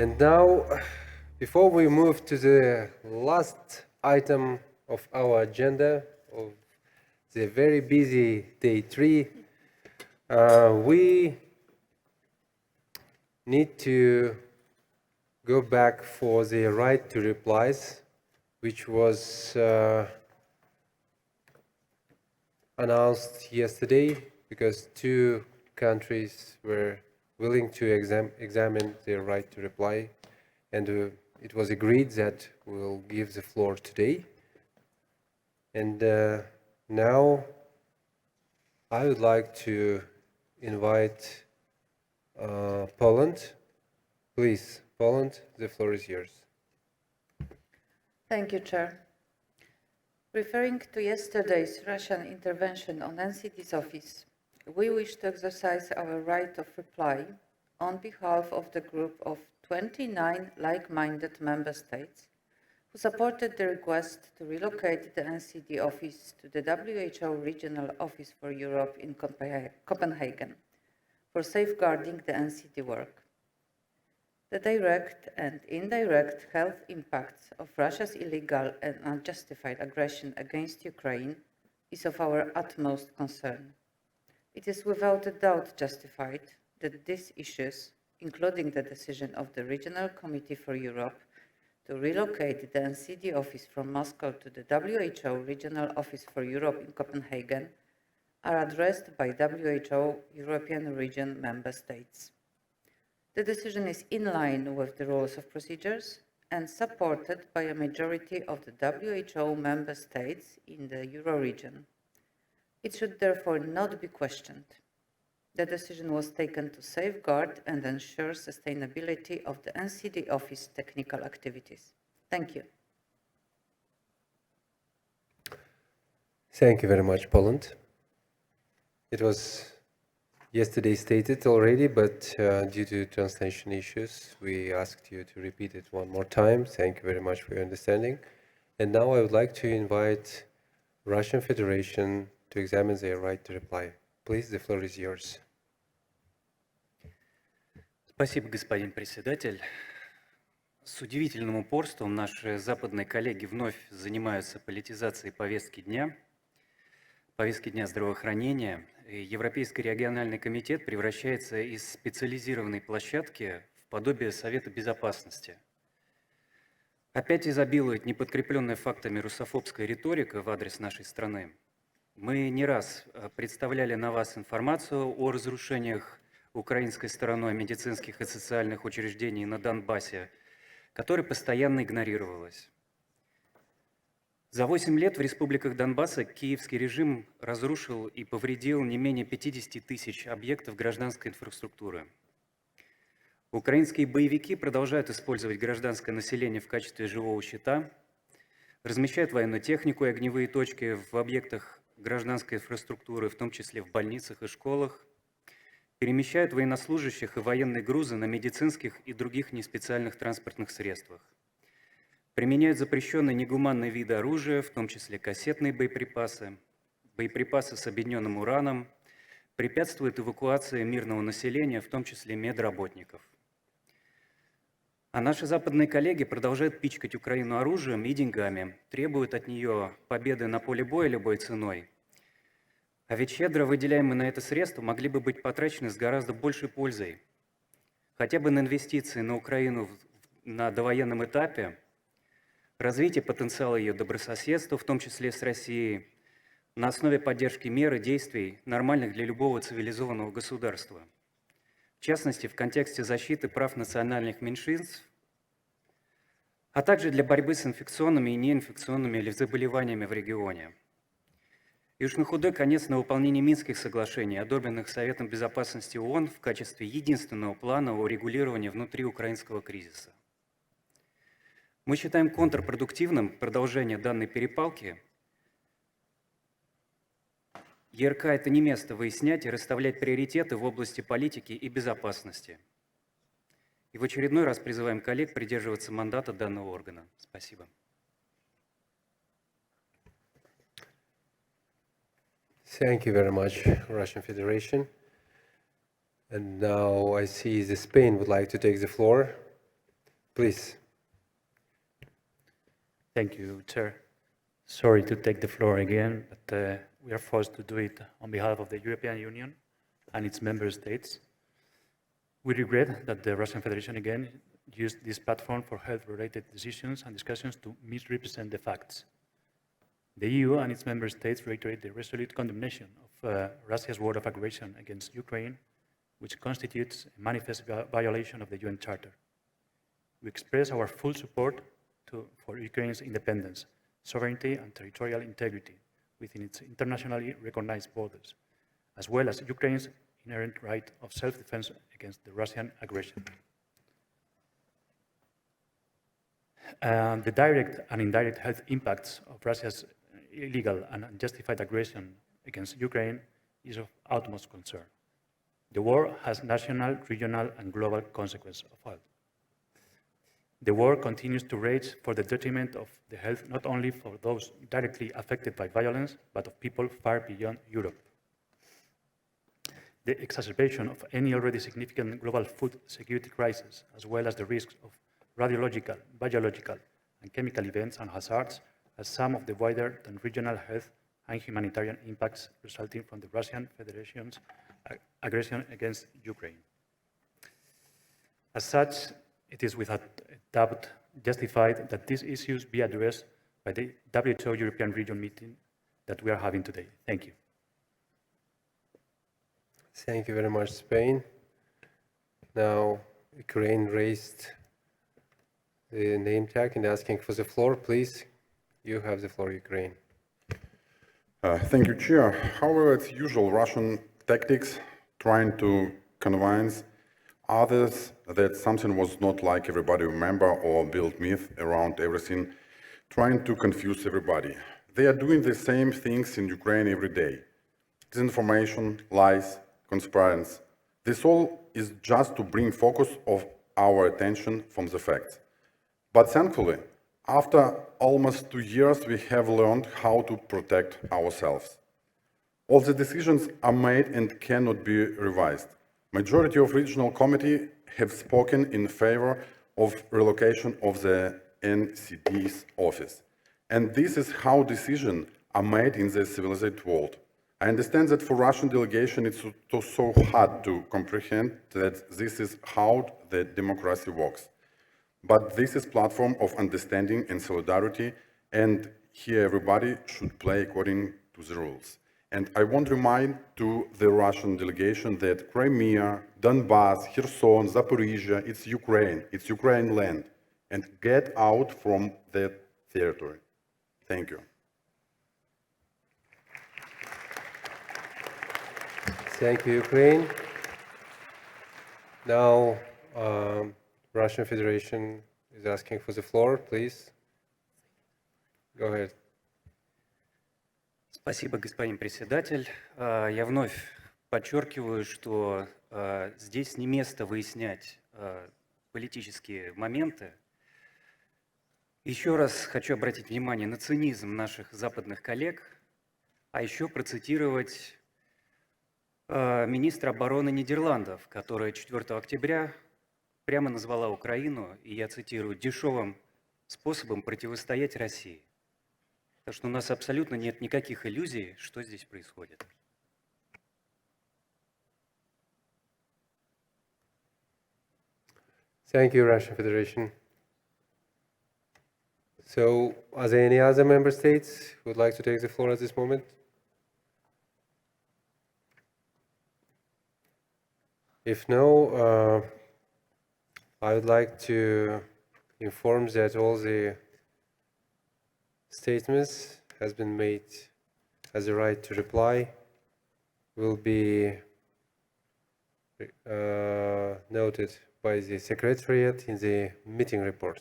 And now, before we move to the last item of our agenda of the very busy day 3, we need to go back for the right to replies, which was announced yesterday because 2 countries were willing to examine their right to reply, and it was agreed that we'll give the floor today. And now I would like to invite Poland. Please, Poland, the floor is yours. Thank you, Chair. Referring to yesterday's Russian intervention on NCD's office, we wish to exercise our right of reply on behalf of the group of 29 like-minded member states who supported the request to relocate the NCD office to the WHO Regional Office for Europe in Copenhagen for safeguarding the NCD work. The direct and indirect health impacts of Russia's illegal and unjustified aggression against Ukraine is of our utmost concern. It is without a doubt justified that these issues, including the decision of the Regional Committee for Europe to relocate the NCD office from Moscow to the WHO Regional Office for Europe in Copenhagen, are addressed by WHO European Region member states. The decision is in line with the rules of procedures and supported by a majority of the WHO member states in the Euro region. It should therefore not be questioned. The decision was taken to safeguard and ensure sustainability of the NCD office technical activities. Thank you. Thank you very much, Poland. It was yesterday stated already, but due to translation issues, we asked you to repeat it one more time. Thank you very much for your understanding. And now I would like to invite Russian Federation to examine their right to reply. Please, the floor is yours. Спасибо, господин председатель. С удивительным упорством наши западные коллеги вновь занимаются политизацией повестки дня здравоохранения. Европейский региональный комитет превращается из специализированной площадки в подобие Совета Безопасности. Опять изобилует неподкрепленная фактами русофобская риторика в адрес нашей страны. Мы не раз представляли на вас информацию о разрушениях украинской стороной медицинских и социальных учреждений на Донбассе, которая постоянно игнорировалась. За 8 лет в республиках Донбасса киевский режим разрушил и повредил не менее 50 тысяч объектов гражданской инфраструктуры. Украинские боевики продолжают использовать гражданское население в качестве живого щита, размещают военную технику и огневые точки в объектах гражданской инфраструктуры, в том числе в больницах и школах, перемещают военнослужащих и военные грузы на медицинских и других неспециальных транспортных средствах, применяют запрещенные негуманные виды оружия, в том числе кассетные боеприпасы, боеприпасы с объединенным ураном, препятствуют эвакуации мирного населения, в том числе медработников. А наши западные коллеги продолжают пичкать Украину оружием и деньгами, требуют от нее победы на поле боя любой ценой. А ведь щедро выделяемые на это средства могли бы быть потрачены с гораздо большей пользой. Хотя бы на инвестиции на Украину на довоенном этапе, развитие потенциала ее добрососедства, в том числе с Россией, на основе поддержки мер и действий, нормальных для любого цивилизованного государства. В частности, в контексте защиты прав национальных меньшинств, а также для борьбы с инфекционными и неинфекционными заболеваниями в регионе. И уж на худой конец на выполнение Минских соглашений, одобренных Советом Безопасности ООН в качестве единственного плана урегулирования внутриукраинского кризиса. Мы считаем контрпродуктивным продолжение данной перепалки. ЕРК – это не место выяснять и расставлять приоритеты в области политики и безопасности. И в очередной раз призываем коллег придерживаться мандата данного органа. Спасибо. Thank you very much, Russian Federation. And now I see the Spain would like to take the floor. Please. Thank you, Chair. Sorry to take the floor again, but we are forced to do it on behalf of the European Union and its member states. We regret that the Russian Federation again used this platform for health-related decisions and discussions to misrepresent the facts. The EU and its member states reiterate the resolute condemnation of Russia's war of aggression against Ukraine, which constitutes a manifest violation of the UN Charter. We express our full support for Ukraine's independence, sovereignty, and territorial integrity within its internationally recognized borders, as well as Ukraine's inherent right of self-defense against the Russian aggression. The direct and indirect health impacts of Russia's illegal and unjustified aggression against Ukraine is of utmost concern. The war has national, regional, and global consequences of health. The war continues to rage for the detriment of the health not only for those directly affected by violence, but of people far beyond Europe. The exacerbation of any already significant global food security crisis, as well as the risks of radiological, biological, and chemical events and hazards, has some of the wider than regional health and humanitarian impacts resulting from the Russian Federation's aggression against Ukraine. As such, it is without doubt justified that these issues be addressed by the WHO European Region meeting that we are having today. Thank you. Thank you very much, Spain. Now, Ukraine raised the name tag and asking for the floor. Please, you have the floor, Ukraine. Thank you, Chair. However, it's usual Russian tactics trying to convince others that something was not like everybody remember or build myth around everything, trying to confuse everybody. They are doing the same things in Ukraine every day. Disinformation, lies, conspiracy. This all is just to bring focus of our attention from the facts. But thankfully, after almost 2 years, we have learned how to protect ourselves. All the decisions are made and cannot be revised. Majority of regional committee have spoken in favor of relocation of the NCD's office. And this is how decisions are made in the civilized world. I understand that for Russian delegation it's so hard to comprehend that this is how the democracy works. But this is platform of understanding and solidarity, and here everybody should play according to the rules. And I want to remind to the Russian delegation that Crimea, Donbass, Kherson, Zaporizhia, it's Ukraine land, and get out from that territory. Thank you. Thank you, Ukraine. Now, Russian Federation is asking for the floor, please. Go ahead. Спасибо, господин председатель. Я вновь подчеркиваю, что здесь не место выяснять политические моменты. Еще раз хочу обратить внимание на цинизм наших западных коллег, а еще процитировать министра обороны Нидерландов, которая 4 октября прямо назвала Украину, и я цитирую, дешевым способом противостоять России. Так что у нас абсолютно нет никаких иллюзий, что здесь происходит. Thank you, Russian Federation. So, are there any other member states who would like to take the floor at this moment? If no, I would like to inform that all the statements has been made as a right to reply will be noted by the Secretariat in the meeting report.